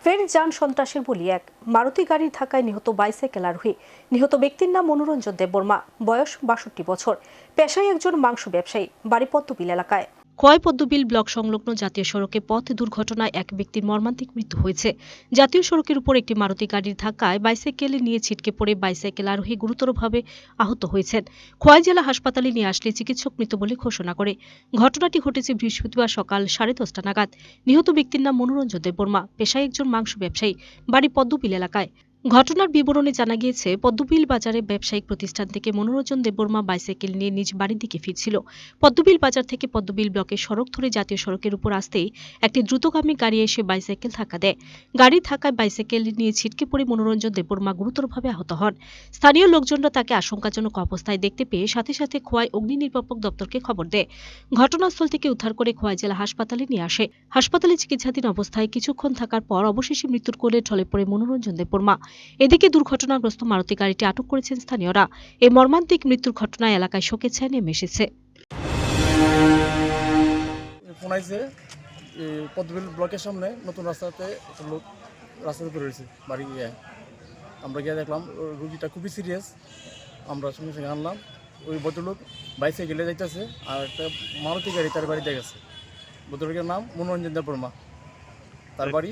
ফের যান সন্ত্রাসের বলি এক মারুতি গাড়ির ধাক্কায় নিহত বাইসাইকেল আরোহী। নিহত ব্যক্তির নাম মনোরঞ্জন দেববর্মা, বয়স ৬২ বছর, পেশায় একজন মাংস ব্যবসায়ী, বাড়ি পদ্মবিল এলাকায়। খোয়াই পদ্মবিল ব্লক সংলগ্ন জাতীয় সড়কে পথ দুর্ঘটনায় এক ব্যক্তির মর্মান্তিক মৃত্যু হয়েছে। জাতীয় সড়কের উপর একটি মারুতি গাড়ির ধাক্কায় বাইসাইকেল নিয়ে ছিটকে পড়ে বাইসাইকেল আরোহী গুরুতরভাবে আহত হয়েছেন। খোয়াই জেলা হাসপাতালে নিয়ে আসলে চিকিৎসক মৃত বলে ঘোষণা করে। ঘটনাটি ঘটেছে বৃহস্পতিবার সকাল 10:30 নাগাদ। নিহত ব্যক্তির নাম মনোরঞ্জন দেববর্মা, পেশায় একজন মাংস ব্যবসায়ী, বাড়ি পদ্মবিল এলাকায়। ঘটনার বিবরণে জানা গিয়েছে, পদ্মবিল বাজারে ব্যবসায়িক প্রতিষ্ঠান থেকে মনোরঞ্জন দেববর্মা বাইসাইকেল নিয়ে নিজ বাড়ির দিকে ফিরছিল। পদ্মবিল বাজার থেকে পদ্মবিল ব্লকের সড়ক ধরে জাতীয় সড়কের উপর আসতেই একটি দ্রুতগামী গাড়ি এসে বাইসাইকেল ধাক্কা দেয়। গাড়ির ধাক্কায় বাইসাইকেল নিয়ে ছিটকে পড়ে মনোরঞ্জন দেববর্মা গুরুতরভাবে আহত হন। স্থানীয় লোকজনরা তাকে আশঙ্কাজনক অবস্থায় দেখতে পেয়ে সাথে সাথে খোয়াই অগ্নি নির্বাপক দপ্তরকে খবর দেয়। ঘটনাস্থল থেকে উদ্ধার করে খোয়াই জেলা হাসপাতালে নিয়ে আসে। হাসপাতালে চিকিৎসাধীন অবস্থায় কিছুক্ষণ থাকার পর অবশেষে মৃত্যুর কোলে ঢলে পড়ে মনোরঞ্জন দেববর্মা। এদিকে দুর্ঘটনাগ্রস্ত মারুতি গাড়িটি আটক করেছেন স্থানীয়রা। এই মর্মান্তিক মৃত্যুর ঘটনায় এলাকায় শোকের ছায়া নেমে এসেছে। পদ্মবিল ব্লকের সামনে নতুন রাস্তাতে একটা লোক রাস্তাতে পড়ে রয়েছে বাড়ি গিয়ে। আমরা গিয়ে দেখলাম রুগীটা খুবই সিরিয়াস। আমরা সঙ্গে সঙ্গে আনলাম। ওই ভদ্রলোক বাইসাইকেলে যাইতেছে আর একটা মারুতি গাড়ি তার বাড়িতে গেছে। ভদ্রলোকের নাম মনোরঞ্জন দেববর্মা, তার বাড়ি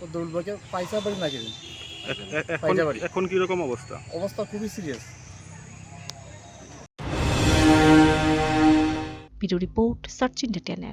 পদ্মবিল ব্লকে পাইসা বাড়ি নাকি। এখন কিরকম অবস্থা? অবস্থা খুবই serious. Video report, search India.